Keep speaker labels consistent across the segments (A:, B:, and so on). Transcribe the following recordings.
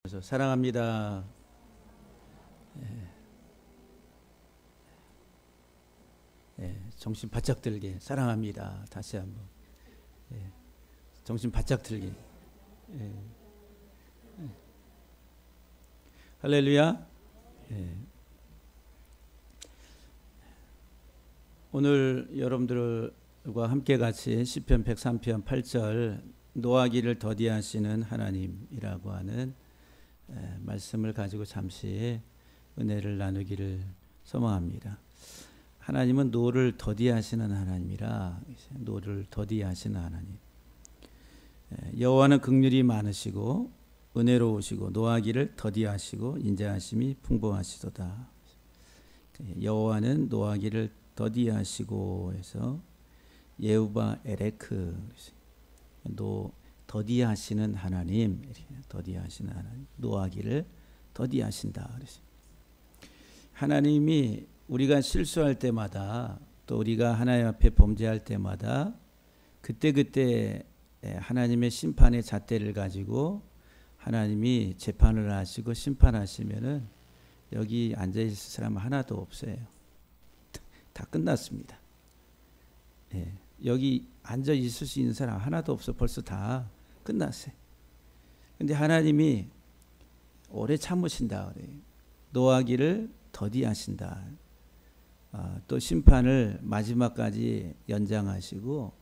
A: 그래서 사랑합니다. 정신 바짝 들게 사랑합니다. 다시 한번 정신 바짝 들게. 할렐루야. 오늘 여러분들과 함께 같이 시편 103편 8절 노하기를 더디하시는 하나님이라고 하는 말씀을 가지고 잠시 은혜를 나누기를 소망합니다. 하나님은 노를 더디하시는 하나님이라, 노를 더디하시는 하나님. 여호와는 긍휼이 많으시고 은혜로우시고 노하기를 더디하시고 인자하심이 풍부하시도다. 여호와는 노하기를 더디하시고 해서 예후바 에레크, 더디하시는 하나님, 더디하시는 하나님, 노하기를 더디하신다. 하나님이 우리가 실수할 때마다 또 우리가 하나님 앞에 범죄할 때마다 그때그때 하나님의 심판의 잣대를 가지고 하나님이 재판을 하시고 심판하시면은 여기 앉아 있을 사람 하나도 없어요. 다 끝났습니다. 여기 앉아 있을 수 있는 사람 하나도 없어. 벌써 다 끝났어요. 근데 하나님이 오래 참으신다 그래요. 노하기를 더디하신다. 또 심판을 마지막까지 연장하시고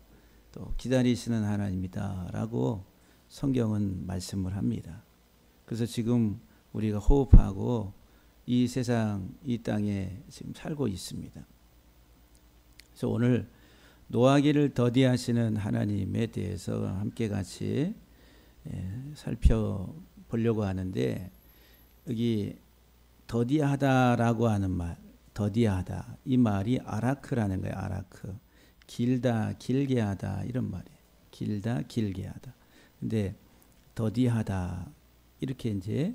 A: 또 기다리시는 하나님이다라고 성경은 말씀을 합니다. 그래서 지금 우리가 호흡하고 이 세상, 이 땅에 지금 살고 있습니다. 그래서 오늘 노하기를 더디하시는 하나님에 대해서 함께 같이 살펴보려고 하는데, 여기 더디하다라고 하는 말, 더디하다, 이 말이 아라크라는 거예요. 아라크, 길다, 길게 하다, 이런 말이에요. 길다, 길게 하다. 근데 더디하다 이렇게 이제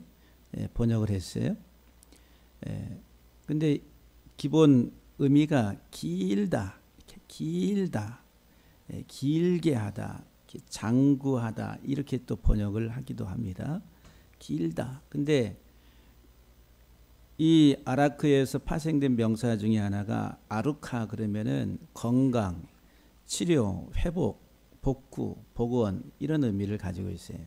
A: 번역을 했어요. 근데 기본 의미가 길다, 길다, 길게 하다, 장구하다 이렇게 또 번역을 하기도 합니다. 길다. 근데 이 아라크에서 파생된 명사 중에 하나가 아루카, 그러면은 건강, 치료, 회복, 복구, 복원 이런 의미를 가지고 있어요.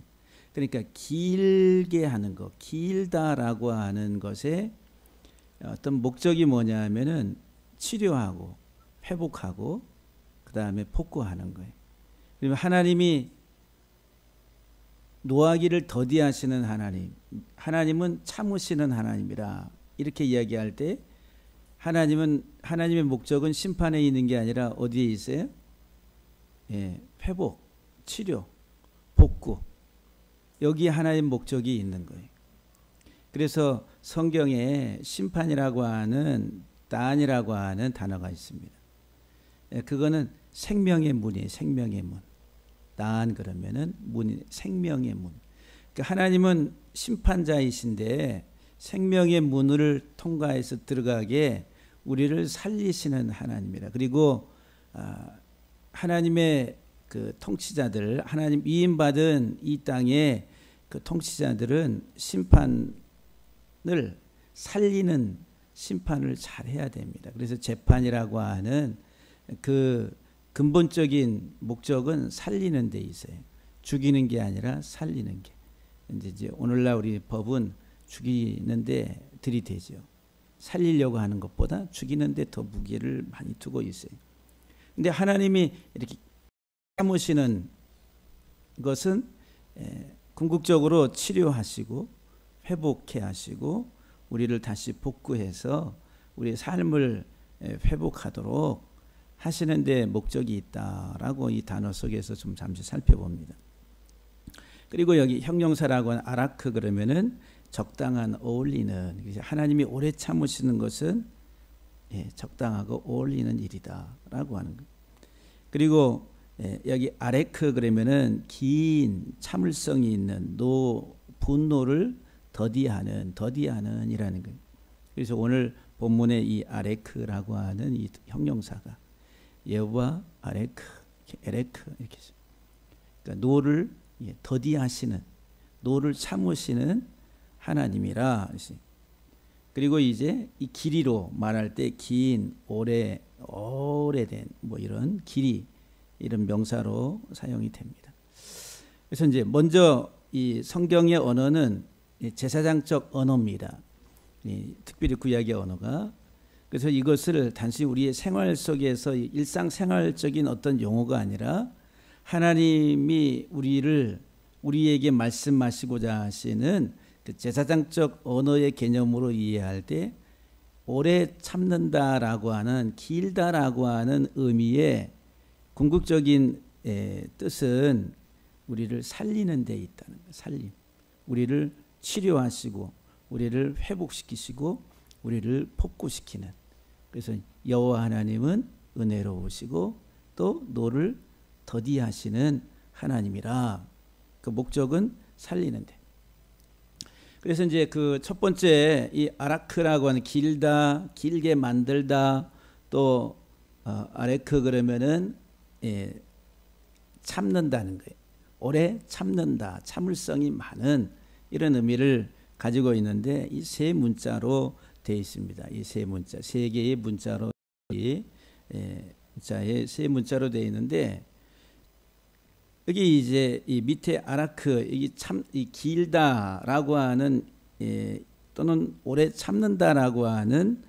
A: 그러니까 길게 하는 것, 길다라고 하는 것의 어떤 목적이 뭐냐 하면은 치료하고 회복하고 그 다음에 복구하는 거예요. 그러면 하나님이 노하기를 더디하시는 하나님, 하나님은 참으시는 하나님이라 이렇게 이야기할 때 하나님의 목적은 심판에 있는 게 아니라 어디에 있어요? 회복, 치료, 복구, 여기에 하나님의 목적이 있는 거예요. 그래서 성경에 심판이라고 하는 단이라고 하는 단어가 있습니다. 그거는 생명의 문이에요. 생명의 문. 단 그러면은 문이 생명의 문. 그러니까 하나님은 심판자이신데 생명의 문을 통과해서 들어가게 우리를 살리시는 하나님이라. 그리고 하나님의 그 통치자들, 하나님 위임받은 이 땅의 그 통치자들은 심판을 살리는 심판을 잘 해야 됩니다. 그래서 재판이라고 하는 그 근본적인 목적은 살리는 데 있어요. 죽이는 게 아니라 살리는 게. 이제 오늘날 우리 법은 죽이는 데 들이대죠. 살리려고 하는 것보다 죽이는 데 더 무게를 많이 두고 있어요. 근데 하나님이 이렇게 참으시는 것은 궁극적으로 치료하시고 회복해 하시고 우리를 다시 복구해서 우리의 삶을 회복하도록 하시는 데 목적이 있다라고 이 단어 속에서 좀 잠시 살펴봅니다. 그리고 여기 형용사라고 하는 아라크, 그러면은 적당한, 어울리는, 하나님이 오래 참으시는 것은 적당하고 어울리는 일이다라고 하는 거예요. 그리고 여기 아레크 그러면은 긴 참을성이 있는 분노를 더디하는 이라는 거예요. 그래서 오늘 본문의 이 아레크라고 하는 이 형용사가 예후바 아레크, 에레크 이렇게 그러니까 노를 더디하시는, 노를 참으시는 하나님이라. 그리고 이제 이 길이로 말할 때 긴, 오래된 뭐 이런 길이 이런 명사로 사용이 됩니다. 그래서 이제 먼저 이 성경의 언어는 제사장적 언어입니다. 특별히 구약의 언어가. 그래서 이것을 단순히 우리의 생활 속에서 일상생활적인 어떤 용어가 아니라 하나님이 우리에게 말씀하시고자 하시는 그 제사장적 언어의 개념으로 이해할 때 오래 참는다라고 하는 길다라고 하는 의미의 궁극적인 뜻은 우리를 살리는 데 있다는 거예요. 살림. 우리를 치료하시고 우리를 회복시키시고 우리를 복구시키는. 그래서 여호와 하나님은 은혜로우시고 또 너를 더디하시는 하나님이라. 그 목적은 살리는데. 그래서 이제 그 첫 번째 이 아라크라고 하는 길다, 길게 만들다, 또 아레크 그러면은 참는다는 거예요. 오래 참는다, 참을성이 많은 이런 의미를 가지고 있는데 이 세 문자로 되어 있습니다. 이 세 문자, 세 개의 문자로 문자에 세 문자로 되어 있는데 여기 이제 이 밑에 아라크 이 길다라고 하는 또는 오래 참는다라고 하는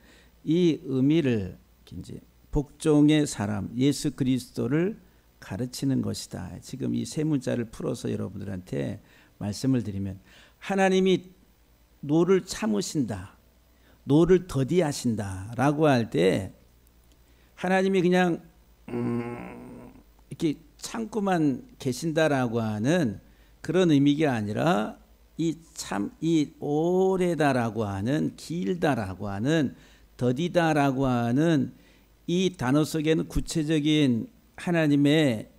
A: 이 의미를 이제 복종의 사람 예수 그리스도를 가르치는 것이다. 지금 이 세 문자를 풀어서 여러분들한테 말씀을 드리면 하나님이 노를 참으신다, 노를 더디하신다라고 할 때 하나님이 그냥 이렇게 참고만 계신다라고 하는 그런 의미가 아니라 이 오래다라고 하는 길다라고 하는 더디다라고 하는 이 단어 속에는 구체적인 하나님의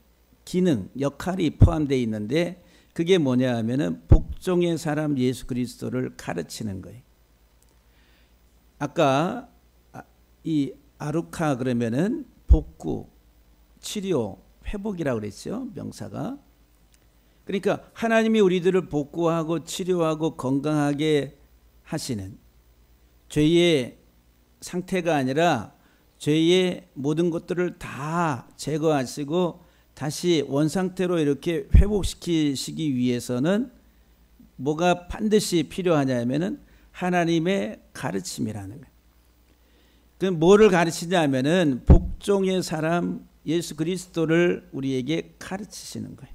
A: 기능, 역할이 포함되어 있는데 그게 뭐냐 하면은 복종의 사람 예수 그리스도를 가르치는 거예요. 아까 이 아루카 그러면은 복구, 치료, 회복이라고 그랬죠. 명사가. 그러니까 하나님이 우리들을 복구하고 치료하고 건강하게 하시는 죄의 상태가 아니라 죄의 모든 것들을 다 제거하시고 다시 원상태로 이렇게 회복시키시기 위해서는 뭐가 반드시 필요하냐면은 하나님의 가르침이라는 거예요. 그 뭐를 가르치냐면은 복종의 사람 예수 그리스도를 우리에게 가르치시는 거예요.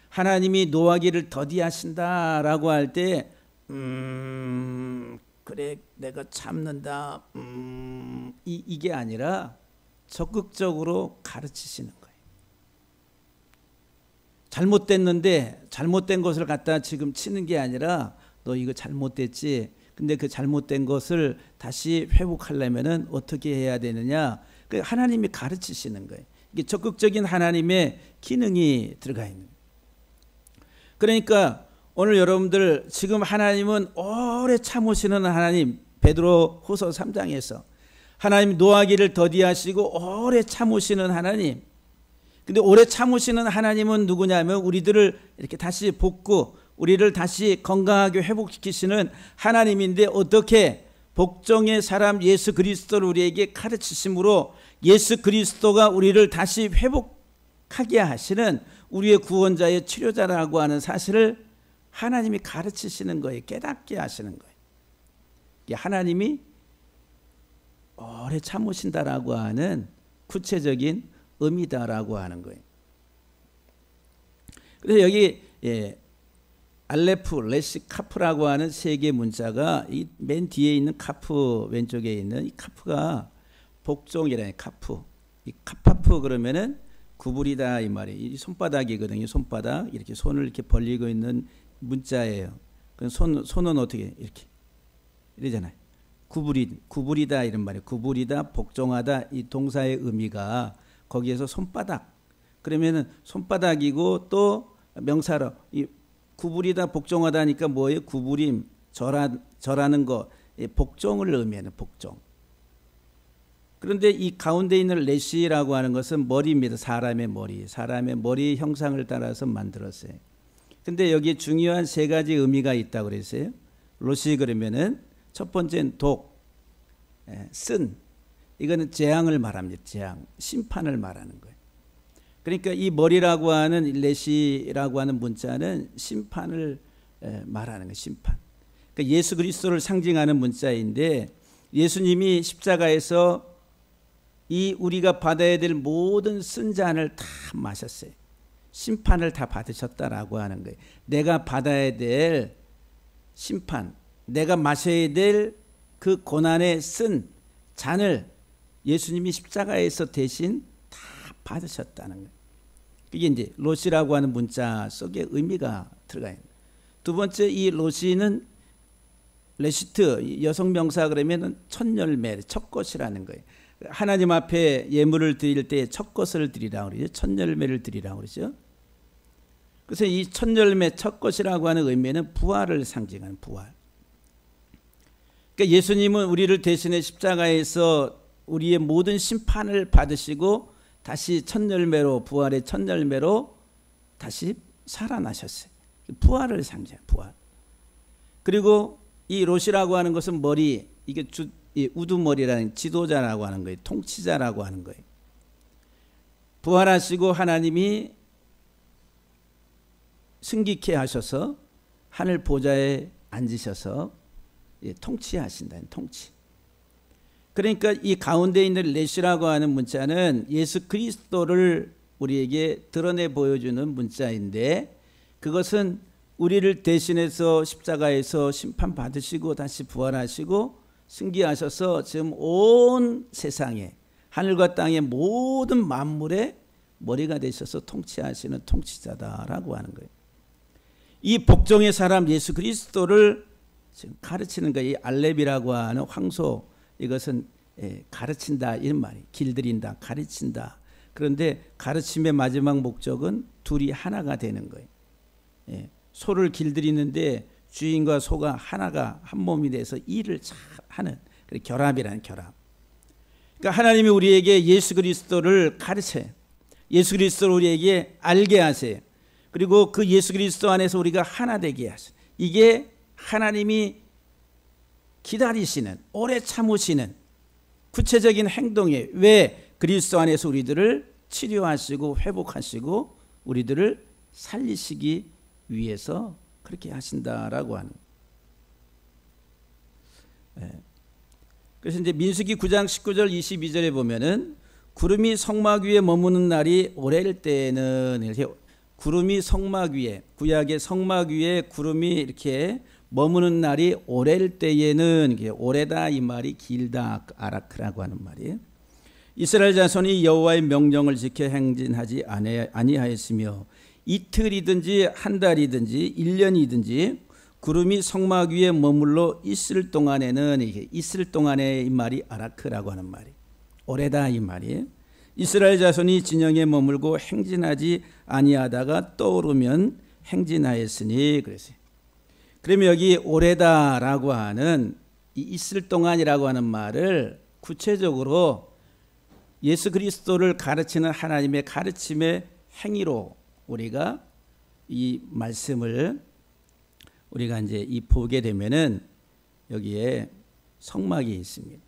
A: 하나님이 노하기를 더디하신다라고 할 때 그래 내가 참는다 이게 아니라 적극적으로 가르치시는 거예요. 잘못됐는데 잘못된 것을 갖다 지금 치는 게 아니라 너 이거 잘못됐지. 근데 그 잘못된 것을 다시 회복하려면은 어떻게 해야 되느냐. 하나님이 가르치시는 거예요. 이게 적극적인 하나님의 기능이 들어가 있는 거예요. 그러니까 오늘 여러분들 지금 하나님은 오래 참으시는 하나님, 베드로 후서 3장에서 하나님 노하기를 더디하시고 오래 참으시는 하나님. 근데 오래 참으시는 하나님은 누구냐면 우리들을 이렇게 다시 복구, 우리를 다시 건강하게 회복시키시는 하나님인데 어떻게 복종의 사람 예수 그리스도를 우리에게 가르치심으로 예수 그리스도가 우리를 다시 회복하게 하시는 우리의 구원자의 치료자라고 하는 사실을 하나님이 가르치시는 거예요. 깨닫게 하시는 거예요. 하나님이 오래 참으신다라고 하는 구체적인 의미다라고 하는 거예요. 그래서 여기 알레프, 레시, 카프라고 하는 세 개의 문자가 이 맨 뒤에 있는 카프 왼쪽에 있는 이 카프가 복종이라는 카프. 이 카파프 그러면은 구부리다 이 말이에요. 이 손바닥이거든요. 손바닥 이렇게 손을 이렇게 벌리고 있는 문자예요. 그 손은 어떻게 이렇게 이러잖아요. 구부리다 이런 말이에요. 구부리다, 복종하다 이 동사의 의미가 거기에서 손바닥. 그러면은 손바닥이고 또 명사로 이 구부리다 복종하다 하니까 뭐예요? 구부림, 절하는 거, 복종을 의미하는 복종. 그런데 이 가운데 있는 레시라고 하는 것은 머리입니다. 사람의 머리 형상을 따라서 만들었어요. 근데 여기에 중요한 세 가지 의미가 있다고 그랬어요. 롯이 그러면은 첫 번째는 독, 쓴. 이거는 재앙을 말합니다. 재앙, 심판을 말하는 거예요. 그러니까 이 머리라고 하는 레시라고 하는 문자는 심판을 말하는 거예요. 심판. 그러니까 예수 그리스도를 상징하는 문자인데 예수님이 십자가에서 이 우리가 받아야 될 모든 쓴 잔을 다 마셨어요. 심판을 다 받으셨다라고 하는 거예요. 내가 받아야 될 심판, 내가 마셔야 될 그 고난의 쓴 잔을 예수님이 십자가에서 대신 다 받으셨다는 거예요. 이게 이제 롯이라고 하는 문자 속에 의미가 들어가 있는. 두 번째, 이 롯이는 레시트, 여성 명사 그러면은 첫 열매, 첫 것이라는 거예요. 하나님 앞에 예물을 드릴 때 첫 것을 드리라고 그러죠. 첫 열매를 드리라고 그러죠. 그래서 이 첫 열매, 첫 것이라고 하는 의미는 부활을 상징하는 부활. 그러니까 예수님은 우리를 대신해 십자가에서 우리의 모든 심판을 받으시고 다시 첫 열매로, 부활의 첫 열매로 다시 살아나셨어요. 부활을 상징해요. 부활. 그리고 이 롯이라고 하는 것은 머리, 이게 이 우두머리라는 지도자라고 하는 거예요. 통치자라고 하는 거예요. 부활하시고 하나님이 승기케 하셔서 하늘 보좌에 앉으셔서 통치하신다는 통치. 그러니까 이 가운데 있는 레시라고 하는 문자는 예수 그리스도를 우리에게 드러내 보여주는 문자인데 그것은 우리를 대신해서 십자가에서 심판받으시고 다시 부활하시고 승기하셔서 지금 온 세상에 하늘과 땅의 모든 만물의 머리가 되셔서 통치하시는 통치자다라고 하는 거예요. 이 복종의 사람 예수 그리스도를 지금 가르치는 거예요. 이 알렙이라고 하는 황소, 이것은 가르친다 이런 말이에요. 길들인다, 가르친다. 그런데 가르침의 마지막 목적은 둘이 하나가 되는 거예요. 소를 길들이는데 주인과 소가 하나가 한 몸이 돼서 일을 잘 하는 결합이라는 결합. 그러니까 하나님이 우리에게 예수 그리스도를 가르쳐요. 예수 그리스도를 우리에게 알게 하세요. 그리고 그 예수 그리스도 안에서 우리가 하나 되게 하세요. 이게 하나님이 기다리시는, 오래 참으시는 구체적인 행동이에요. 왜? 그리스도 안에서 우리들을 치료하시고 회복하시고 우리들을 살리시기 위해서 그렇게 하신다라고 하는. 그래서 이제 민수기 9장 19절 22절에 보면은 구름이 성막 위에 머무는 날이 오래일 때에는 이렇게 구름이 성막 위에, 구약의 성막 위에 구름이 이렇게 머무는 날이 오래일 때에는, 이게 오래다 이 말이 길다 아라크라고 하는 말이에요. 이스라엘 자손이 여호와의 명령을 지켜 행진하지 아니하였으며 이틀이든지 한 달이든지 1년이든지 구름이 성막 위에 머물러 있을 동안에는, 이게 있을 동안에 이 말이 아라크라고 하는 말이 오래다 이 말이에요. 이스라엘 자손이 진영에 머물고 행진하지 아니하다가 떠오르면 행진하였으니 그랬어요. 그러면 여기 오래다라고 하는 이 있을 동안이라고 하는 말을 구체적으로 예수 그리스도를 가르치는 하나님의 가르침의 행위로 우리가 이 말씀을 우리가 이제 이 보게 되면은 여기에 성막이 있습니다.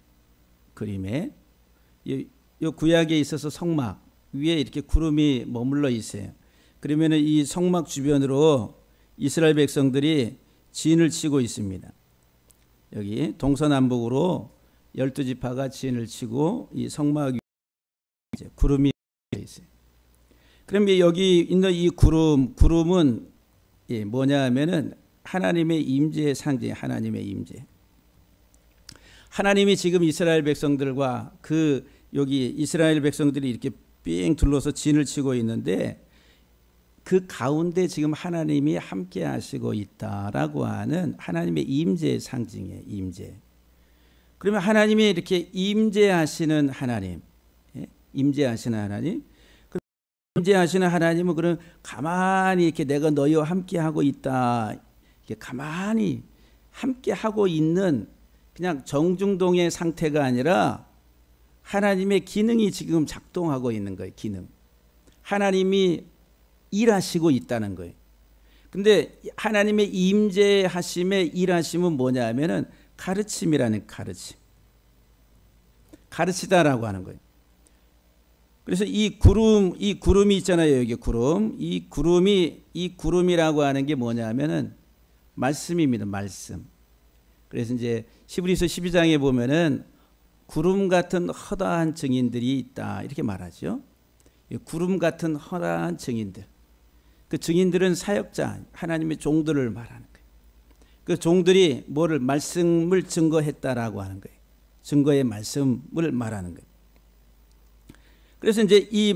A: 그림에 이 구약에 있어서 성막 위에 이렇게 구름이 머물러 있어요. 그러면은 이 성막 주변으로 이스라엘 백성들이 진을 치고 있습니다. 여기 동서남북으로 12지파가 진을 치고 이 성막 위에 이제 구름이 있어요. 그러면 여기 있는 이 구름은 뭐냐 하면은 하나님의 임재의 상징, 하나님의 임재. 하나님이 지금 이스라엘 백성들과 여기 이스라엘 백성들이 이렇게 삥 둘러서 진을 치고 있는데 그 가운데 지금 하나님이 함께 하시고 있다라고 하는 하나님의 임재의 상징이에요. 임재. 그러면 하나님이 이렇게 임재하시는 하나님, 임재하시는 하나님, 임재하시는 하나님은 그럼 가만히 이렇게 내가 너희와 함께 하고 있다, 이렇게 가만히 함께 하고 있는 그냥 정중동의 상태가 아니라 하나님의 기능이 지금 작동하고 있는 거예요. 기능. 하나님이 일하시고 있다는 거예요. 근데 하나님의 임재하심의 일하심은 뭐냐 하면은 가르침이라는 가르침. 가르치다라고 하는 거예요. 그래서 이 구름이 있잖아요. 여기 구름. 이 구름이라고 하는 게 뭐냐 하면은 말씀입니다. 말씀. 그래서 이제 히브리서 12장에 보면은 구름 같은 허다한 증인들이 있다. 이렇게 말하죠. 구름 같은 허다한 증인들. 그 증인들은 사역자, 하나님의 종들을 말하는 거예요. 그 종들이 뭐를 말씀을 증거했다라고 하는 거예요. 증거의 말씀을 말하는 거예요. 그래서 이제 이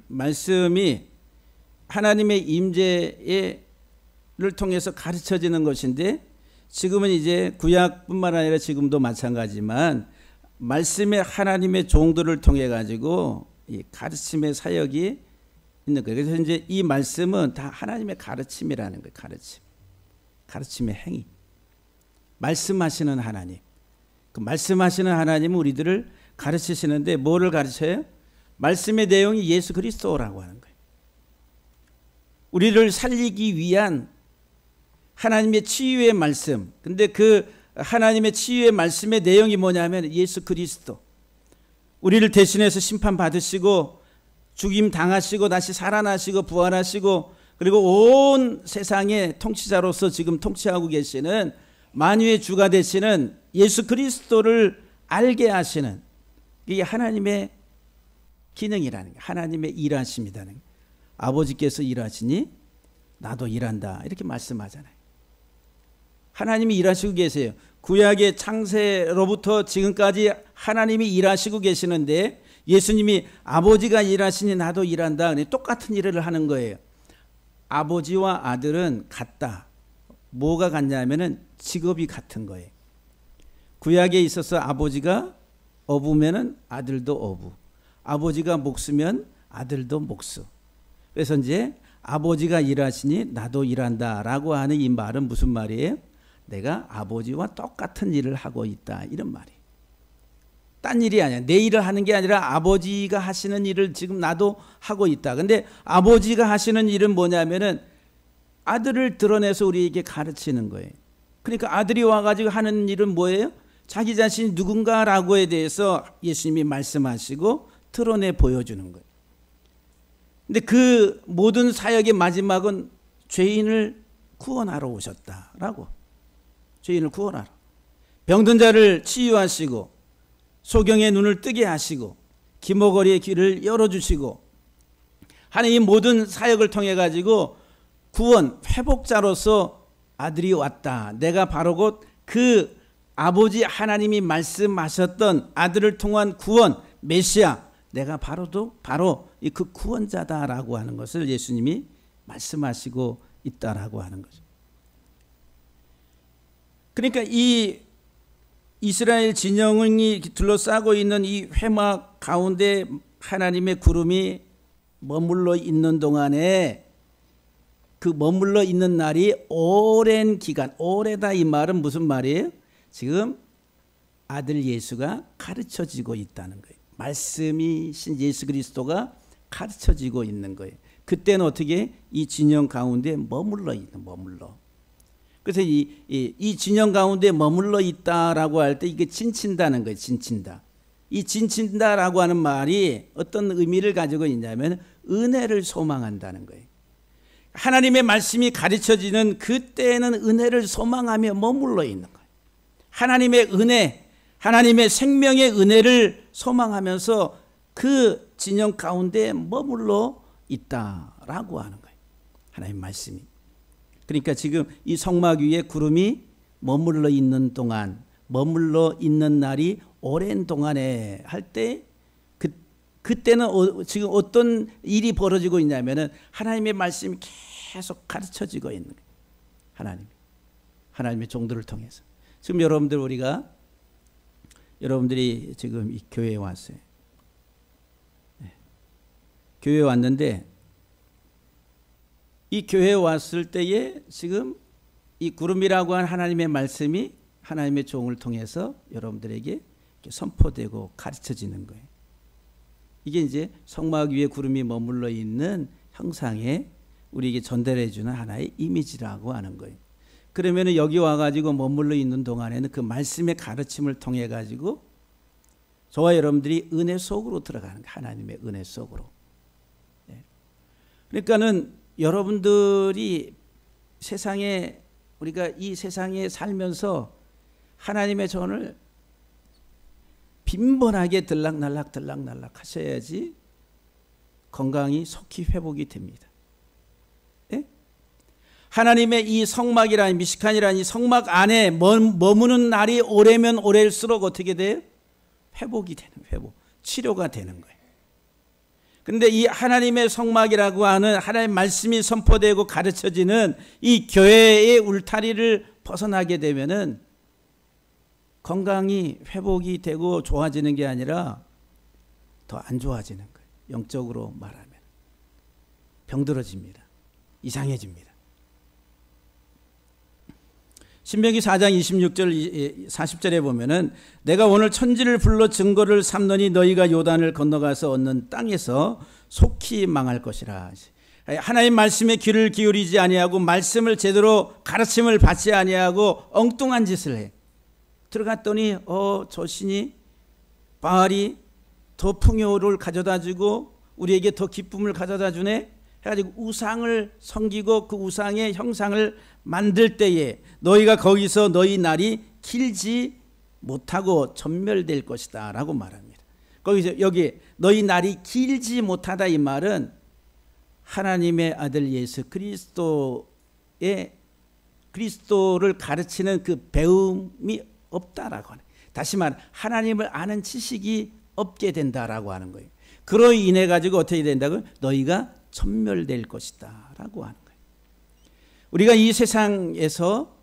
A: 말씀이 하나님의 임재를 통해서 가르쳐지는 것인데 지금은 이제 구약뿐만 아니라 지금도 마찬가지지만 말씀의 하나님의 종들을 통해 가지고 이 가르침의 사역이 있는 거예요. 그래서 이제 이 말씀은 다 하나님의 가르침이라는 거예요. 가르침의 행위. 말씀하시는 하나님. 그 말씀하시는 하나님은 우리들을 가르치시는데 뭐를 가르쳐요? 말씀의 내용이 예수 그리스도라고 하는 거예요. 우리를 살리기 위한 하나님의 치유의 말씀. 근데 그 하나님의 치유의 말씀의 내용이 뭐냐면 예수 그리스도. 우리를 대신해서 심판받으시고 죽임 당하시고 다시 살아나시고 부활하시고 그리고 온 세상의 통치자로서 지금 통치하고 계시는 만유의 주가 되시는 예수 그리스도를 알게 하시는 이게 하나님의 기능이라는 게 하나님의 일하심이라는 게 아버지께서 일하시니 나도 일한다 이렇게 말씀하잖아요. 하나님이 일하시고 계세요. 구약의 창세로부터 지금까지 하나님이 일하시고 계시는데 예수님이 아버지가 일하시니 나도 일한다. 똑같은 일을 하는 거예요. 아버지와 아들은 같다. 뭐가 같냐면은 직업이 같은 거예요. 구약에 있어서 아버지가 어부면은 아들도 어부. 아버지가 목수면 아들도 목수. 그래서 이제 아버지가 일하시니 나도 일한다라고 하는 이 말은 무슨 말이에요? 내가 아버지와 똑같은 일을 하고 있다. 이런 말이에요. 딴 일이 아니야. 내 일을 하는 게 아니라 아버지가 하시는 일을 지금 나도 하고 있다. 근데 아버지가 하시는 일은 뭐냐면은 아들을 드러내서 우리에게 가르치는 거예요. 그러니까 아들이 와가지고 하는 일은 뭐예요? 자기 자신이 누군가라고에 대해서 예수님이 말씀하시고 드러내 보여주는 거예요. 근데 그 모든 사역의 마지막은 죄인을 구원하러 오셨다라고. 죄인을 구원하러. 병든 자를 치유하시고 소경의 눈을 뜨게 하시고 기모거리의 귀를 열어주시고 하는 이 모든 사역을 통해 가지고 구원, 회복자로서 아들이 왔다. 내가 바로 곧 그 아버지 하나님이 말씀하셨던 아들을 통한 구원, 메시아, 내가 바로 그 구원자다라고 하는 것을 예수님이 말씀하시고 있다라고 하는 거죠. 그러니까 이 이스라엘 진영이 둘러싸고 있는 이 회막 가운데 하나님의 구름이 머물러 있는 동안에 그 머물러 있는 날이 오랜 기간, 오래다 이 말은 무슨 말이에요? 지금 아들 예수가 가르쳐지고 있다는 거예요. 말씀이신 예수 그리스도가 가르쳐지고 있는 거예요. 그때는 어떻게 이 진영 가운데 머물러. 그래서 이 진영 가운데 머물러 있다라고 할 때 이게 진친다는 거예요. 진친다. 이 진친다라고 하는 말이 어떤 의미를 가지고 있냐면 은혜를 소망한다는 거예요. 하나님의 말씀이 가르쳐지는 그때는 은혜를 소망하며 머물러 있는 거예요. 하나님의 은혜, 하나님의 생명의 은혜를 소망하면서 그 진영 가운데 머물러 있다라고 하는 거예요. 하나님의 말씀이. 그러니까 지금 이 성막 위에 구름이 머물러 있는 동안, 머물러 있는 날이 오랜 동안에 할 때 그때는 지금 어떤 일이 벌어지고 있냐면은 하나님의 말씀이 계속 가르쳐지고 있는 거예요. 하나님의 종들을 통해서. 지금 여러분들이 지금 이 교회에 왔어요. 네. 교회에 왔는데 이 교회에 왔을 때에 지금 이 구름이라고 한 하나님의 말씀이 하나님의 종을 통해서 여러분들에게 선포되고 가르쳐지는 거예요. 이게 이제 성막 위에 구름이 머물러 있는 형상의 우리에게 전달해 주는 하나의 이미지라고 하는 거예요. 그러면 여기 와가지고 머물러 있는 동안에는 그 말씀의 가르침을 통해 가지고 저와 여러분들이 은혜 속으로 들어가는 거예요. 하나님의 은혜 속으로. 그러니까는 여러분들이 세상에, 우리가 이 세상에 살면서 하나님의 전을 빈번하게 들락날락 하셔야지 건강이 속히 회복이 됩니다. 예? 하나님의 이 성막이라는, 미식간이라는 이 성막 안에 머무는 날이 오래면 오래일수록 어떻게 돼요? 회복이 되는, 회복, 치료가 되는 거예요. 그런데 이 하나님의 성막이라고 하는 하나님의 말씀이 선포되고 가르쳐지는 이 교회의 울타리를 벗어나게 되면은 건강이 회복이 되고 좋아지는 게 아니라 더 안 좋아지는 거예요. 영적으로 말하면 병들어집니다. 이상해집니다. 신명기 4장 26절 40절에 보면은 내가 오늘 천지를 불러 증거를 삼노니 너희가 요단을 건너가서 얻는 땅에서 속히 망할 것이라. 하나님 말씀에 귀를 기울이지 아니하고 말씀을 제대로 가르침을 받지 아니하고 엉뚱한 짓을 해. 들어갔더니 저 신이 바알이 더 풍요를 가져다 주고 우리에게 더 기쁨을 가져다 주네 해가지고 우상을 섬기고 그 우상의 형상을 만들 때에 너희가 거기서 너희 날이 길지 못하고 전멸될 것이다 라고 말합니다. 거기서 여기 너희 날이 길지 못하다 이 말은 하나님의 아들 예수 그리스도를 가르치는 그 배움이 없다라고 하는, 다시 말해 하나님을 아는 지식이 없게 된다라고 하는 거예요. 그로 인해 가지고 어떻게 된다고요? 너희가 전멸될 것이다 라고 하는 거예요. 우리가 이 세상에서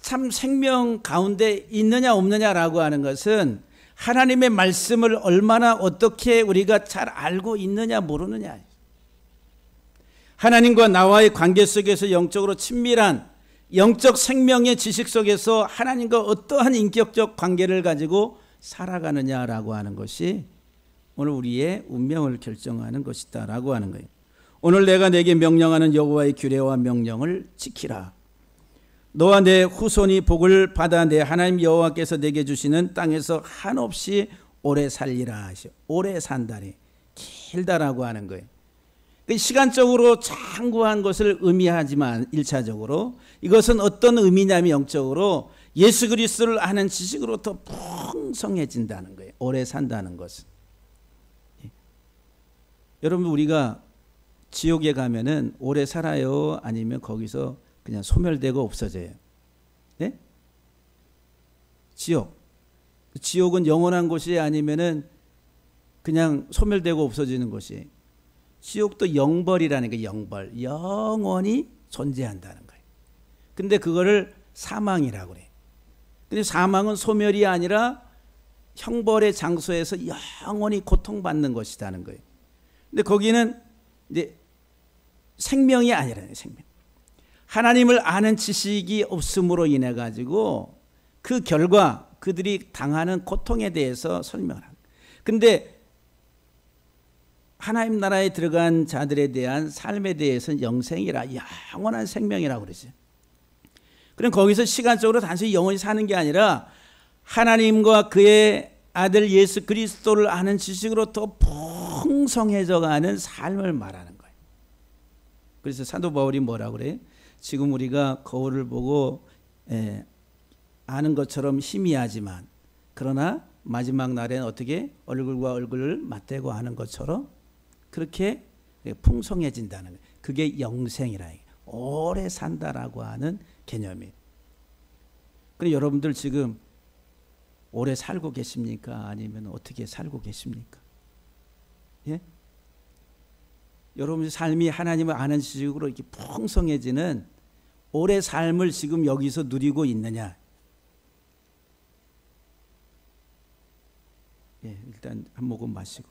A: 참 생명 가운데 있느냐 없느냐라고 하는 것은 하나님의 말씀을 얼마나 어떻게 우리가 잘 알고 있느냐 모르느냐, 하나님과 나와의 관계 속에서 영적으로 친밀한 영적 생명의 지식 속에서 하나님과 어떠한 인격적 관계를 가지고 살아가느냐라고 하는 것이 오늘 우리의 운명을 결정하는 것이다 라고 하는 거예요. 오늘 내가 내게 명령하는 여호와의 규례와 명령을 지키라. 너와 내 후손이 복을 받아 내 하나님 여호와께서 내게 주시는 땅에서 한없이 오래 살리라 하시오. 오래 산다니 길다라고 하는 거예요. 시간적으로 장구한 것을 의미하지만 1차적으로 이것은 어떤 의미냐면 영적으로 예수 그리스도를 아는 지식으로 더 풍성해진다는 거예요. 오래 산다는 것은. 여러분 우리가 지옥에 가면은 오래 살아요? 아니면 거기서 그냥 소멸되고 없어져요? 네? 지옥은 영원한 곳이 아니면은 그냥 소멸되고 없어지는 곳이. 지옥도 영벌이라는 게 영벌, 영원히 존재한다는 거예요. 근데 그거를 사망이라고 그래요. 근데 사망은 소멸이 아니라 형벌의 장소에서 영원히 고통받는 것이라는 거예요. 근데 거기는 이제 생명이 아니라는 생명. 하나님을 아는 지식이 없음으로 인해 가지고 그 결과 그들이 당하는 고통에 대해서 설명을 합니다. 근데 하나님 나라에 들어간 자들에 대한 삶에 대해서는 영생이라, 영원한 생명이라고 그러죠. 그럼 거기서 시간적으로 단순히 영원히 사는 게 아니라 하나님과 그의 아들 예수 그리스도를 아는 지식으로 더 풍성해져 가는 삶을 말하는 거예요. 그래서 사도 바울이 뭐라고 그래요? 지금 우리가 거울을 보고 아는 것처럼 희미하지만 그러나 마지막 날에는 어떻게 얼굴과 얼굴을 맞대고 하는 것처럼 그렇게 풍성해진다는 거예요. 그게 영생이라, 오래 산다라고 하는 개념이에요. 그럼 여러분들 지금 오래 살고 계십니까? 아니면 어떻게 살고 계십니까? 예? 여러분의 삶이 하나님을 아는 지식으로 이렇게 풍성해지는 오래 삶을 지금 여기서 누리고 있느냐? 예, 일단 한 모금 마시고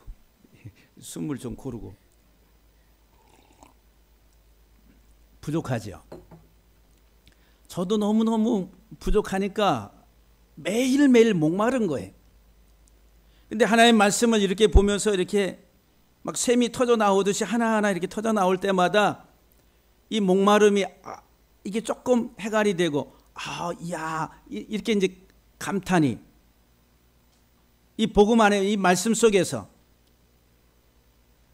A: 숨을 좀 고르고. 부족하죠. 저도 너무너무 부족하니까 매일매일 목마른 거예요. 근데 하나님의 말씀을 이렇게 보면서 이렇게 막 샘이 터져 나오듯이 하나하나 이렇게 터져 나올 때마다 이 목마름이 이게 조금 해갈이 되고 이렇게 이제 감탄이 이 복음 안에 이 말씀 속에서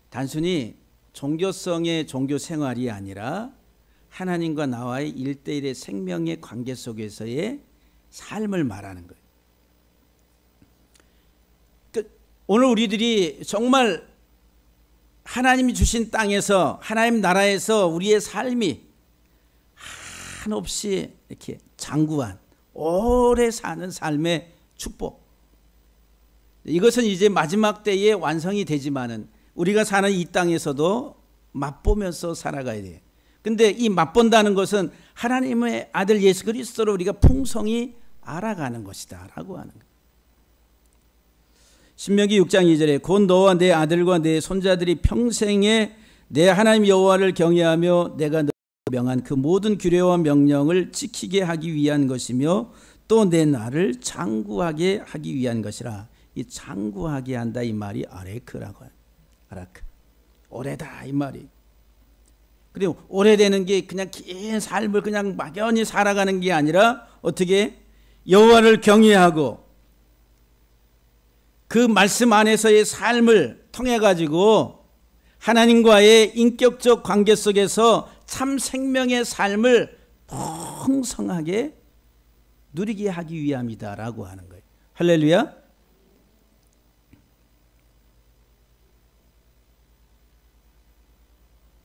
A: 단순히 종교성의 종교 생활이 아니라 하나님과 나와의 1대1의 생명의 관계 속에서의 삶을 말하는 거예요. 오늘 우리들이 정말 하나님이 주신 땅에서 하나님 나라에서 우리의 삶이 한없이 이렇게 장구한 오래 사는 삶의 축복, 이것은 이제 마지막 때에 완성이 되지만은 우리가 사는 이 땅에서도 맛보면서 살아가야 돼요. 근데 이 맛본다는 것은 하나님의 아들 예수 그리스도를 우리가 풍성히 알아가는 것이다 라고 하는 거예요. 신명기 6장 2절에 곧 너와 내 아들과 내 손자들이 평생에 내 하나님 여호와를 경외하며 내가 너에게 명한 그 모든 규례와 명령을 지키게 하기 위한 것이며 또 내 나를 장구하게 하기 위한 것이라. 이 장구하게 한다 이 말이 아레크라고 해요. 아라크. 오래다 이 말이. 그리고 오래되는 게 그냥 긴 삶을 그냥 막연히 살아가는 게 아니라 어떻게 여호와를 경외하고 그 말씀 안에서의 삶을 통해 가지고 하나님과의 인격적 관계 속에서 참 생명의 삶을 풍성하게 누리게 하기 위함이다라고 하는 거예요. 할렐루야.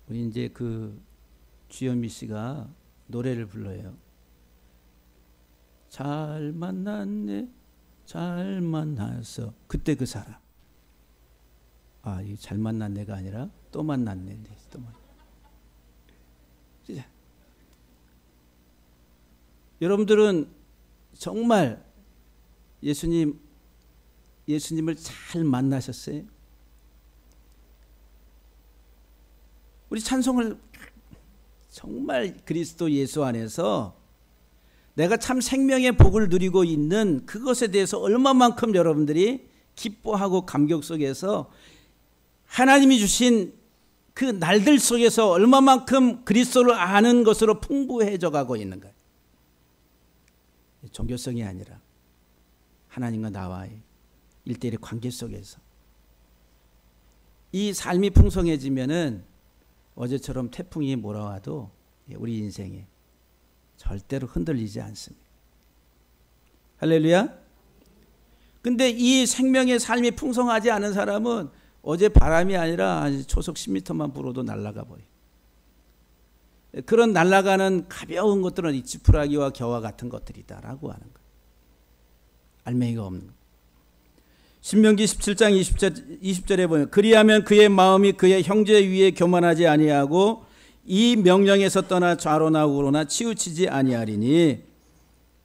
A: 우리 이제 그 주현미 씨가 노래를 불러요. 잘 만났네, 잘 만나서. 그때 그 사람. 이 잘 만났네가 아니라 또 만났네. 또 만났네. 진짜. 여러분들은 정말 예수님을 잘 만나셨어요? 우리 찬송을 정말 그리스도 예수 안에서 내가 참 생명의 복을 누리고 있는 그것에 대해서 얼마만큼 여러분들이 기뻐하고 감격 속에서 하나님이 주신 그 날들 속에서 얼마만큼 그리스도를 아는 것으로 풍부해져 가고 있는 거예요. 종교성이 아니라 하나님과 나와의 1대1의 관계 속에서 이 삶이 풍성해지면은 어제처럼 태풍이 몰아와도 우리 인생에 절대로 흔들리지 않습니다. 할렐루야. 근데 이 생명의 삶이 풍성하지 않은 사람은 어제 바람이 아니라 초속 10m만 불어도 날아가 버려요. 그런 날아가는 가벼운 것들은 이 지푸라기와 겨와 같은 것들이다라고 하는 거예요. 알맹이가 없는 거예요. 신명기 17장 20절에 보면 그리하면 그의 마음이 그의 형제 위에 교만하지 아니하고 이 명령에서 떠나 좌로나 우로나 치우치지 아니하리니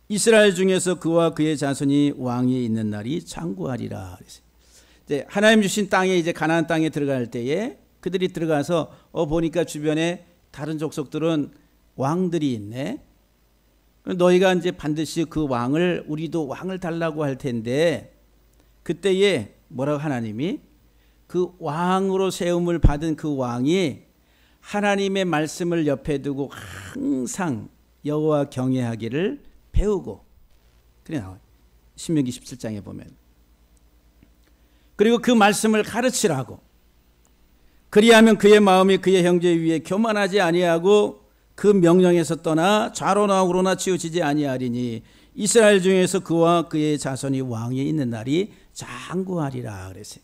A: 이스라엘 중에서 그와 그의 자손이 왕이 있는 날이 장구하리라. 이제 하나님 주신 땅에 이제 가나안 땅에 들어갈 때에 그들이 들어가서 보니까 주변에 다른 족속들은 왕들이 있네. 너희가 이제 반드시 그 왕을 우리도 왕을 달라고 할 텐데 그때에 뭐라고 하나님이 그 왕으로 세움을 받은 그 왕이 하나님의 말씀을 옆에 두고 항상 여호와 경외하기를 배우고 그래 나와요. 신명기 17장에 보면. 그리고 그 말씀을 가르치라고. 그리하면 그의 마음이 그의 형제 위에 교만하지 아니하고 그 명령에서 떠나 좌로나 우로나 치우치지 아니하리니 이스라엘 중에서 그와 그의 자손이 왕이 있는 날이 장구하리라 그랬어요.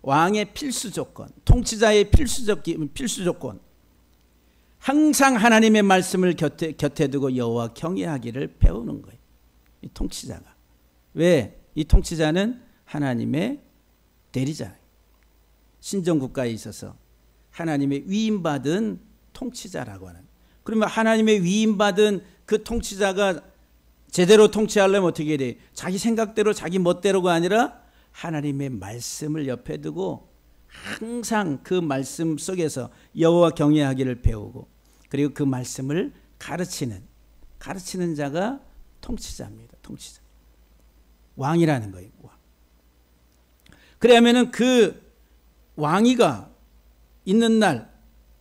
A: 왕의 필수 조건, 통치자의 필수 조건. 항상 하나님의 말씀을 곁에 두고 여호와 경외하기를 배우는 거예요. 이 통치자가. 왜? 이 통치자는 하나님의 대리자예요. 신정국가에 있어서 하나님의 위임받은 통치자라고 하는. 그러면 하나님의 위임받은 그 통치자가 제대로 통치하려면 어떻게 해야 돼? 자기 생각대로 자기 멋대로가 아니라 하나님의 말씀을 옆에 두고 항상 그 말씀 속에서 여호와 경외하기를 배우고 그리고 그 말씀을 가르치는 자가 통치자입니다. 통치자. 왕이라는 거예요. 왕. 그러면은 그 왕위가 있는 날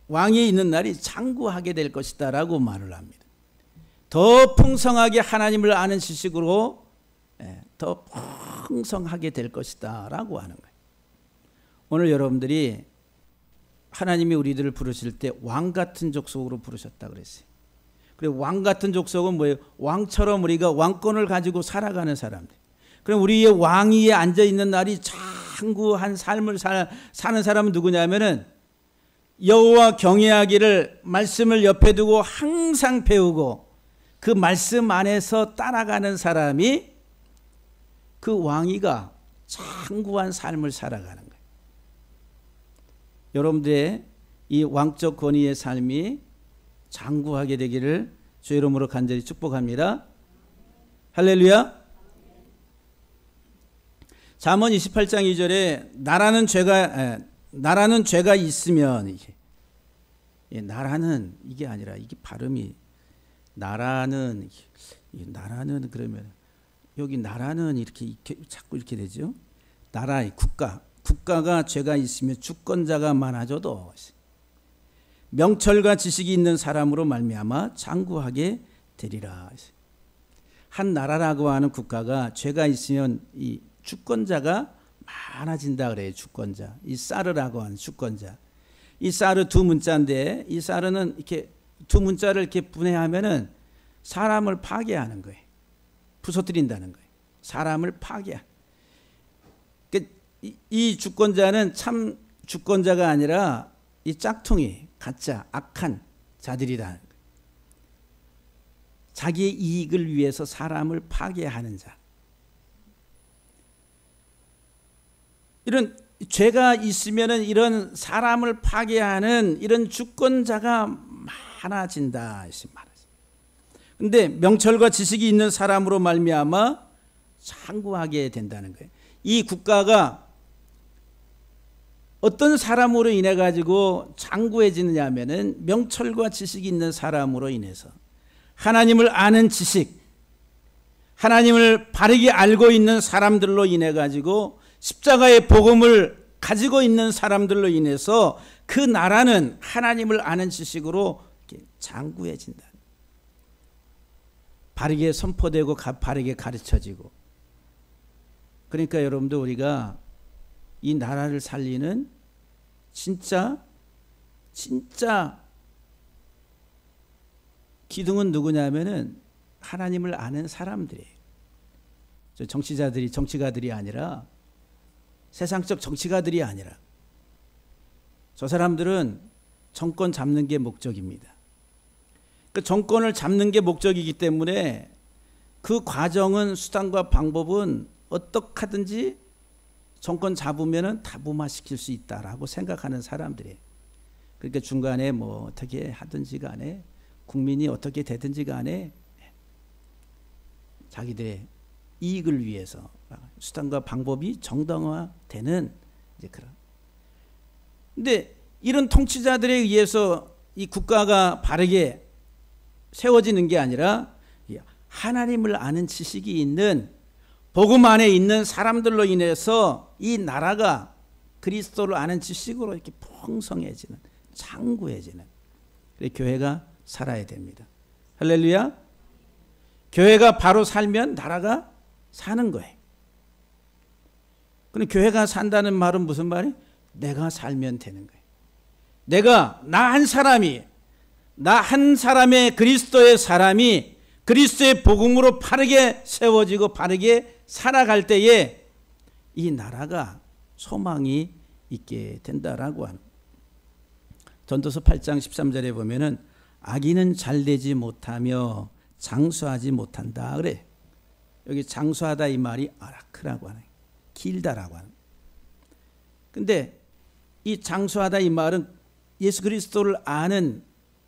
A: 왕이 있는 날이 장구하게 될 것이다 라고 말을 합니다. 더 풍성하게 하나님을 아는 지식으로 더 풍성하게 될 것이다 라고 하는 거예요. 오늘 여러분들이 하나님이 우리들을 부르실 때 왕 같은 족속으로 부르셨다 그랬어요. 그리고 왕 같은 족속은 뭐예요? 왕처럼 우리가 왕권을 가지고 살아가는 사람들. 그럼 우리의 왕위에 앉아 있는 날이 장구한 삶을 사는 사람은 누구냐면은 여호와 경외하기를 말씀을 옆에 두고 항상 배우고 그 말씀 안에서 따라가는 사람이 그 왕위가 장구한 삶을 살아가는 거예요. 여러분들의 이 왕적 권위의 삶이 장구하게 되기를 주의 이름으로 간절히 축복합니다. 할렐루야. 잠언 28장 2절에 나라는 죄가 있으면 나라는 이게 아니라 이게 발음이 나라는 그러면 여기 나라는 이렇게 자꾸 이렇게 되죠. 나라 국가가 죄가 있으면 주권자가 많아져도 명철과 지식이 있는 사람으로 말미암아 장구하게 되리라. 한 나라라고 하는 국가가 죄가 있으면 이 주권자가 많아진다 그래요. 주권자. 이 사르라고 하는 주권자. 이 사르 두 문자인데 이 사르는 이렇게 두 문자를 이렇게 분해하면은 사람을 파괴하는 거예요. 부서뜨린다는 거예요. 사람을 파괴. 이 주권자는 참 주권자가 아니라 이 짝퉁이, 가짜, 악한 자들이다. 자기의 이익을 위해서 사람을 파괴하는 자. 이런 죄가 있으면은 이런 사람을 파괴하는 이런 주권자가 많아진다. 그런데 명철과 지식이 있는 사람으로 말미암아 장구하게 된다는 거예요. 이 국가가 어떤 사람으로 인해 가지고 장구해지느냐 하면은 명철과 지식이 있는 사람으로 인해서 하나님을 아는 지식, 하나님을 바르게 알고 있는 사람들로 인해 가지고 십자가의 복음을 가지고 있는 사람들로 인해서 그 나라는 하나님을 아는 지식으로 장구해진다. 바르게 선포되고 바르게 가르쳐지고. 그러니까 여러분들 우리가 이 나라를 살리는 진짜 기둥은 누구냐면은 하나님을 아는 사람들이에요. 정치가들이 아니라 세상적 정치가들이 아니라 저 사람들은 정권 잡는 게 목적입니다. 그 정권을 잡는 게 목적이기 때문에 그 과정은 수단과 방법은 어떻게 하든지 정권 잡으면은 다 무마시킬 수 있다라고 생각하는 사람들이에요. 그러니까 중간에 뭐 어떻게 하든지 간에 국민이 어떻게 되든지 간에 자기들의 이익을 위해서 수단과 방법이 정당화되는 이제 그런. 근데 이런 통치자들에 의해서 이 국가가 바르게 세워지는 게 아니라 하나님을 아는 지식이 있는 복음 안에 있는 사람들로 인해서 이 나라가 그리스도를 아는 지식으로 이렇게 풍성해지는, 장구해지는. 그래서 교회가 살아야 됩니다. 할렐루야. 교회가 바로 살면 나라가 사는 거예요. 근데 교회가 산다는 말은 무슨 말이에요? 내가 살면 되는 거예요. 나 한 사람의 그리스도의 사람이 그리스도의 복음으로 바르게 세워지고 바르게 살아갈 때에 이 나라가 소망이 있게 된다라고 하는. 전도서 8장 13절에 보면은 악인은 잘되지 못하며 장수하지 못한다 그래. 여기 장수하다 이 말이 아라크라고 하네. 길다라고 하는. 근데 이 장수하다 이 말은 예수 그리스도를 아는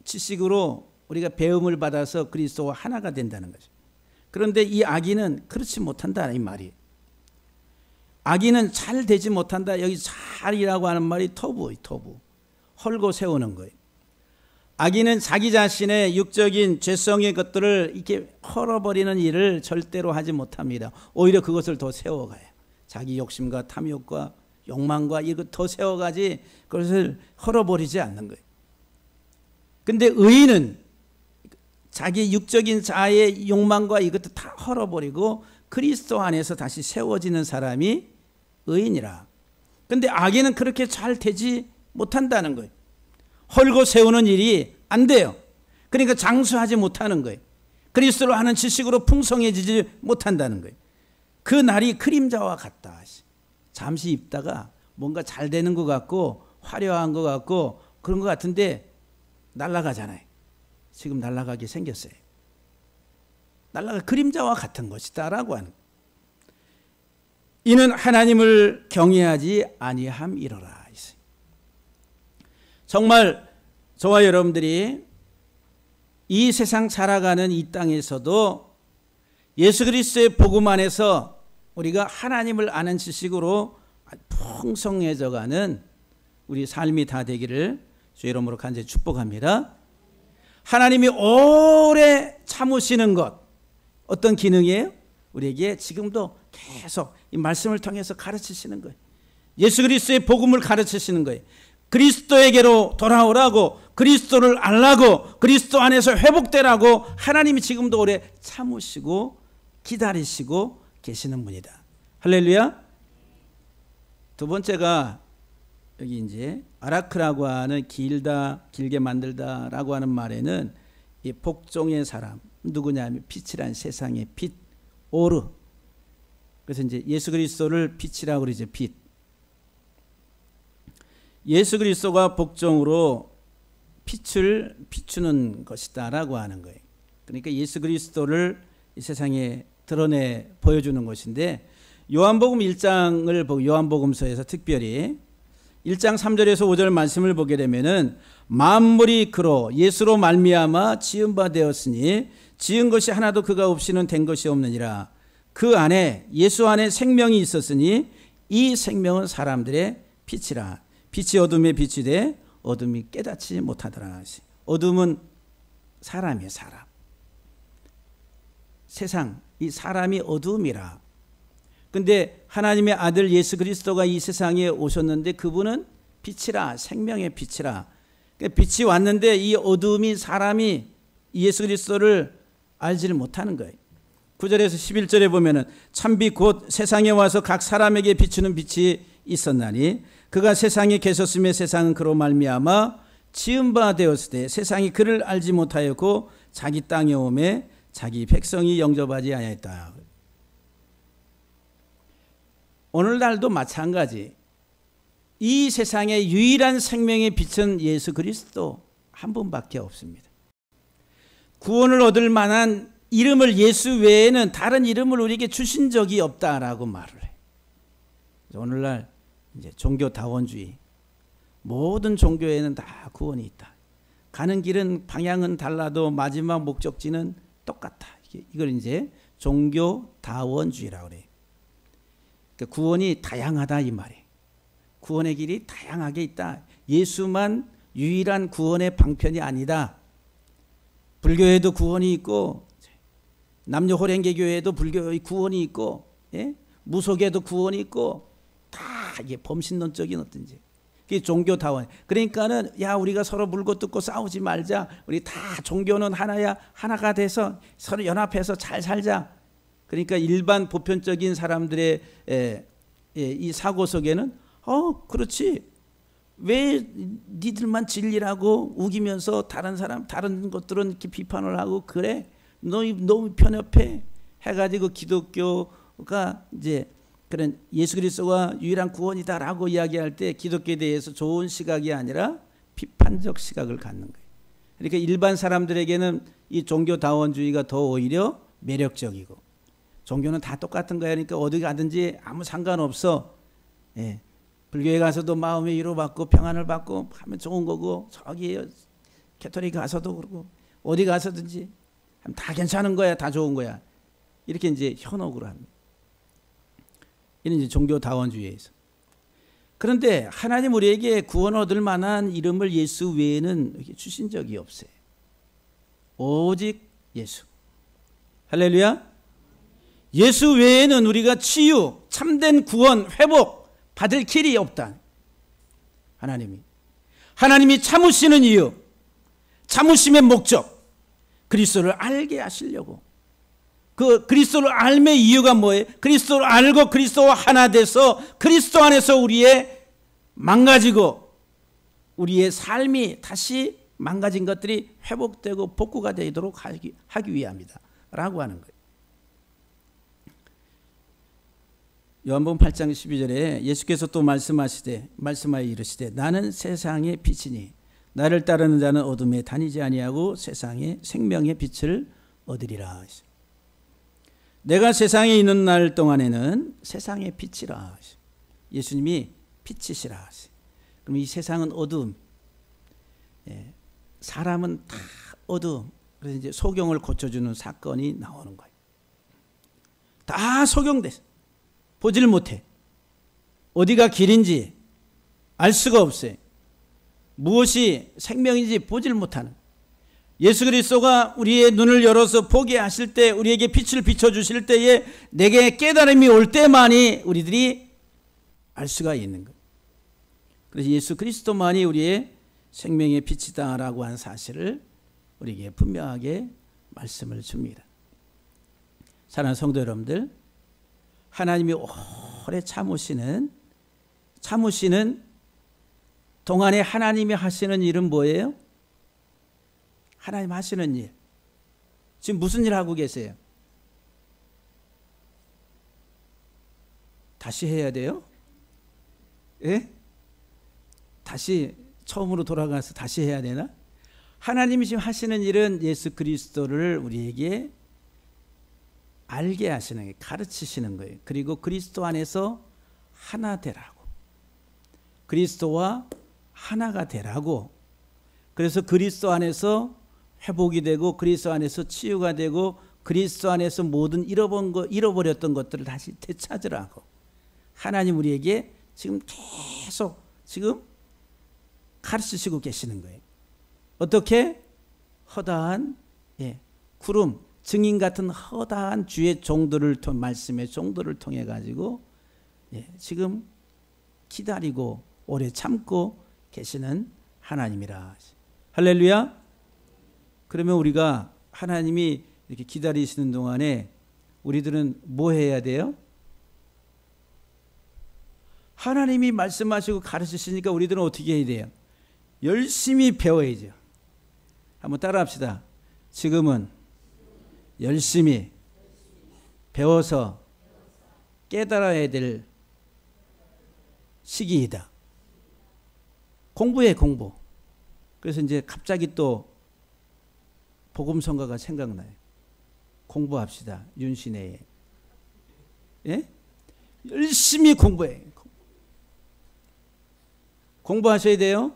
A: 지식으로 우리가 배움을 받아서 그리스도와 하나가 된다는 거죠. 그런데 이 악인은 그렇지 못한다 이 말이. 악인은 잘 되지 못한다. 여기 잘이라고 하는 말이 토부. 헐고 세우는 거예요. 악인은 자기 자신의 육적인 죄성의 것들을 이렇게 헐어버리는 일을 절대로 하지 못합니다. 오히려 그것을 더 세워가요. 자기 욕심과 탐욕과 욕망과 이거 더 세워가지 그것을 헐어버리지 않는 거예요. 근데 의인은 자기 육적인 자아의 욕망과 이것도 다 헐어버리고 그리스도 안에서 다시 세워지는 사람이 의인이라. 근데 악인은 그렇게 잘 되지 못한다는 거예요. 헐고 세우는 일이 안 돼요. 그러니까 장수하지 못하는 거예요. 그리스도로 하는 지식으로 풍성해지지 못한다는 거예요. 그 날이 그림자와 같다. 잠시 입다가 뭔가 잘 되는 것 같고 화려한 것 같고 그런 것 같은데 날아가잖아요. 지금 날아가게 생겼어요. 날아가 그림자와 같은 것이다 라고 하는. 이는 하나님을 경외하지 아니함이로라. 정말 저와 여러분들이 이 세상 살아가는 이 땅에서도 예수 그리스도의 복음 안에서 우리가 하나님을 아는 지식으로 풍성해져가는 우리 삶이 다 되기를 주의 이름으로 간절히 축복합니다. 하나님이 오래 참으시는 것 어떤 기능이에요? 우리에게 지금도 계속 이 말씀을 통해서 가르치시는 거예요. 예수 그리스도의 복음을 가르치시는 거예요. 그리스도에게로 돌아오라고, 그리스도를 알라고, 그리스도 안에서 회복되라고 하나님이 지금도 오래 참으시고 기다리시고 계시는 분이다. 할렐루야. 두 번째가 여기 이제 아라크라고 하는 길게 만들다라고 하는 말에는 이 복종의 사람 누구냐면 빛이란 세상의 빛 오르. 그래서 이제 예수 그리스도를 빛이라고 그러죠. 빛. 예수 그리스도가 복종으로 빛을 비추는 것이다라고 하는 거예요. 그러니까 예수 그리스도를 이 세상에 드러내 보여주는 것인데 요한복음 1장을 보고 요한복음서에서 특별히 1장 3절에서 5절 말씀을 보게 되면은 만물이 그로 예수로 말미암아 지은 바 되었으니 지은 것이 하나도 그가 없이는 된 것이 없느니라. 그 안에 예수 안에 생명이 있었으니 이 생명은 사람들의 빛이라. 빛이 어둠에 빛이 돼 어둠이 깨닫지 못하더라. 어둠은 사람이에요. 사람. 세상 이 사람이 어둠이라. 근데 하나님의 아들 예수 그리스도가 이 세상에 오셨는데 그분은 빛이라. 생명의 빛이라. 빛이 왔는데 이 어둠이 사람이 예수 그리스도를 알지를 못하는 거예요. 9절에서 11절에 보면은 참빛 곧 세상에 와서 각 사람에게 비추는 빛이 있었나니 그가 세상에 계셨으며 세상은 그로 말미암아 지은 바 되었을 때 세상이 그를 알지 못하였고 자기 땅에 오매 자기 백성이 영접하지 아니하였다. 오늘날도 마찬가지. 이 세상의 유일한 생명의 빛은 예수 그리스도 한 분밖에 없습니다. 구원을 얻을 만한 이름을 예수 외에는 다른 이름을 우리에게 주신 적이 없다라고 말을 해. 오늘날 이제 종교다원주의, 모든 종교에는 다 구원이 있다. 가는 길은 방향은 달라도 마지막 목적지는 똑같다. 이걸 이제 종교다원주의라고 그래. 그러니까 구원이 다양하다 이 말이에요. 구원의 길이 다양하게 있다. 예수만 유일한 구원의 방편이 아니다. 불교에도 구원이 있고 남녀 호랭개교회에도 불교의 구원이 있고 무속에도 구원이 있고 다 이게 범신론적인 어떤지 그게 종교다원. 그러니까는 야 우리가 서로 물고 뜯고 싸우지 말자. 우리 다 종교는 하나야. 하나가 돼서 서로 연합해서 잘 살자. 그러니까 일반 보편적인 사람들의 이 사고 속에는 그렇지. 왜 니들만 진리라고 우기면서 다른 것들은 이렇게 비판을 하고 그래? 너무 편협해 해가지고 기독교가 이제 그런 예수 그리스도가 유일한 구원이다라고 이야기할 때 기독교에 대해서 좋은 시각이 아니라 비판적 시각을 갖는 거예요. 그러니까 일반 사람들에게는 이 종교다원주의가 더 오히려 매력적이고 종교는 다 똑같은 거야. 그러니까 어디 가든지 아무 상관없어. 불교에 가서도 마음의 위로받고 평안을 받고 하면 좋은 거고 저기 캐토릭 가서도 그러고 어디 가서든지 다 괜찮은 거야. 다 좋은 거야. 이렇게 이제 현혹으로 합니다. 이런 이제 종교다원주의에서. 그런데 하나님 우리에게 구원 얻을 만한 이름을 예수 외에는 주신 적이 없어요. 오직 예수. 할렐루야. 예수 외에는 우리가 치유, 참된 구원, 회복 받을 길이 없다. 하나님이 참으시는 이유, 참으심의 목적, 그리스도를 알게 하시려고. 그 그리스도를 알매 이유가 뭐예요? 그리스도를 알고 그리스도와 하나 돼서 그리스도 안에서 우리의 망가지고 우리의 삶이 다시 망가진 것들이 회복되고 복구가 되도록 하기 위함이다 라고 하는 거예요. 요한복음 8장 12절에 예수께서 또 말씀하여 이르시되 나는 세상의 빛이니 나를 따르는 자는 어둠에 다니지 아니하고 세상의 생명의 빛을 얻으리라. 내가 세상에 있는 날 동안에는 세상의 빛이라. 예수님이 빛이시라. 그럼 이 세상은 어둠, 사람은 다 어둠. 그래서 이제 소경을 고쳐주는 사건이 나오는 거예요. 다 소경됐어. 보지를 못해. 어디가 길인지 알 수가 없어요. 무엇이 생명인지 보지를 못하는. 예수 그리스도가 우리의 눈을 열어서 보게 하실 때, 우리에게 빛을 비춰주실 때에 내게 깨달음이 올 때만이 우리들이 알 수가 있는 거예요. 그래서 예수 그리스도만이 우리의 생명의 빛이다라고 한 사실을 우리에게 분명하게 말씀을 줍니다. 사랑하는 성도 여러분들, 하나님이 오래 참으시는 동안에 하나님이 하시는 일은 뭐예요? 하나님 하시는 일. 지금 무슨 일 하고 계세요? 다시 해야 돼요? 예? 다시 처음으로 돌아가서 다시 해야 되나? 하나님이 지금 하시는 일은 예수 그리스도를 우리에게 알게 하시는 거예요. 가르치시는 거예요. 그리고 그리스도 안에서 하나 되라고. 그리스도와 하나가 되라고. 그래서 그리스도 안에서 회복이 되고 그리스도 안에서 치유가 되고 그리스도 안에서 모든 잃어버렸던 것들을 다시 되찾으라고. 하나님 우리에게 지금 계속 지금 가르치시고 계시는 거예요. 어떻게? 허다한 구름, 증인 같은 허다한 주의 종들을 말씀의 종들을 통해 가지고 지금 기다리고 오래 참고 계시는 하나님이라. 할렐루야. 그러면 우리가 하나님이 이렇게 기다리시는 동안에 우리들은 뭐 해야 돼요? 하나님이 말씀하시고 가르치시니까 우리들은 어떻게 해야 돼요? 열심히 배워야죠. 한번 따라합시다. 지금은 열심히 배워서 깨달아야 될 시기이다. 공부해, 공부. 그래서 이제 갑자기 또 복음성가가 생각나요. 공부합시다. 윤신혜의. 예? 열심히 공부해. 공부하셔야 돼요.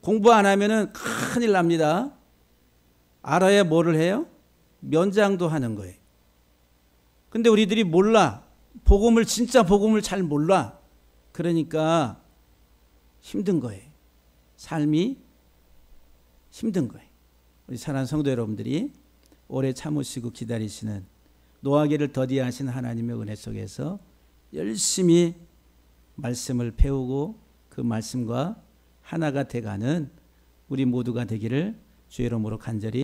A: 공부 안 하면은 큰일 납니다. 알아야 뭐를 해요? 면장도 하는 거예요. 근데 우리들이 몰라. 진짜 복음을 잘 몰라. 그러니까 힘든 거예요. 삶이 힘든 거예요. 우리 사랑하는 성도 여러분들이 오래 참으시고 기다리시는 노하기를 더디하신 하나님의 은혜 속에서 열심히 말씀을 배우고 그 말씀과 하나가 돼가는 우리 모두가 되기를 주의 이름으로 간절히